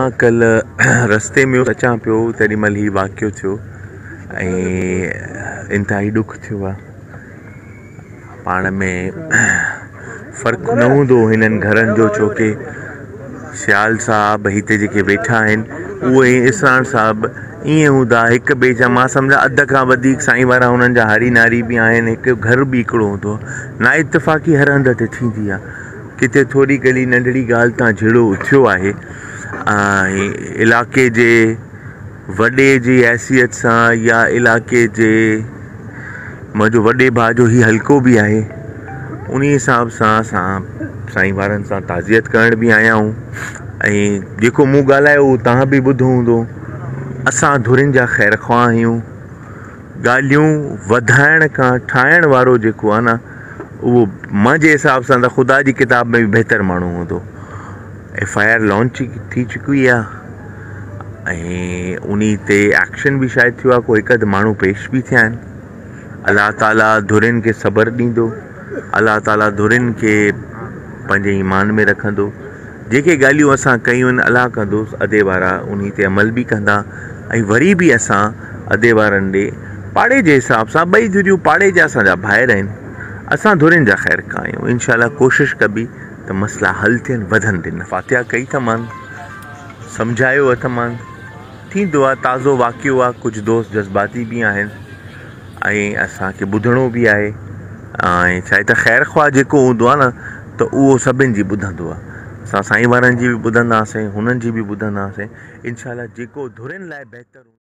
मां कल रस्ते में अचां पियो तेॾी महिल ही वाक़ियो थियो ऐं इंतिहाई ॾुख थियो आहे। पाण में फ़र्क़ु न हूंदो हिननि घरनि जो, छोकी सियाल साहब हिते जेके वेठा आहिनि उहे इसराण साहब ईअं हूंदा हिक ॿिए जा, मां सम्झा अध खां वधीक साईं वारा हुननि जा हारी नारी बि आहिनि। हिकु घर बि हिकिड़ो हूंदो, ना इतफ़ाक़ी हर हंध ते थींदी आहे। किथे थोरी गली नंढड़ी ॻाल्हि तां झेड़ो उथियो आहे ऐं इलाइक़े जे वॾे जी हैसियत सां या इलाइक़े जे मुंहिंजो वॾे भाउ जो ही हल्को बि आहे, उन हिसाब सां असां साईं वारनि सां ताज़ियत करण बि आया आहियूं। ऐं जेको मूं ॻाल्हायो उहो तव्हां बि ॿुधो हूंदो। असां धुरिन जा ख़ैर ख़्वाह आहियूं। ॻाल्हियूं वधाइण खां ठाहिण वारो जेको आहे न, उहो मुंहिंजे हिसाब सां त ख़ुदा जी किताब में बि बहितर माण्हू हूंदो। FIR लॉन्च थी चुकी आहे ऐं उन ते एक्शन बि शायदि थियो आहे, कोई हिकु अधु माण्हू पेश बि थिया आहिनि। अलाह ताला धुरिन खे सब्र ॾींदो, अलाह ताला धुरिन खे पंहिंजे ईमान में रखंदो। जेके ॻाल्हियूं असां कयूं आहिनि अलाह कंदोसि, अदे वारा उन ते अमल बि कंदा ऐं वरी बि असां अदे वारनि ॾे पाड़े जे हिसाब सां, ॿई धुरियूं पाड़े जा असांजा भाइर आहिनि, असां धुरिन जा ख़ैर खां आहियूं। इनशाला कोशिशि कबी त मसइला हल थियनि, वधनि थियनि। फातिहा कई तमामु, सम्झायो आहे तमामु, थींदो आहे, ताज़ो वाक़ियो आहे। कुझु दोस्त जज़्बाती बि आहिनि ऐं असांखे ॿुधणो बि आहे ऐं छा आहे त ख़ैर ख़्वाह जेको हूंदो आहे न, त उहो सभिनि जी ॿुधंदो आहे। असां साईं वारनि जी बि ॿुधंदासीं, हुननि जी बि ॿुधंदासीं। इनशाला जेको धुरिन लाइ बहितर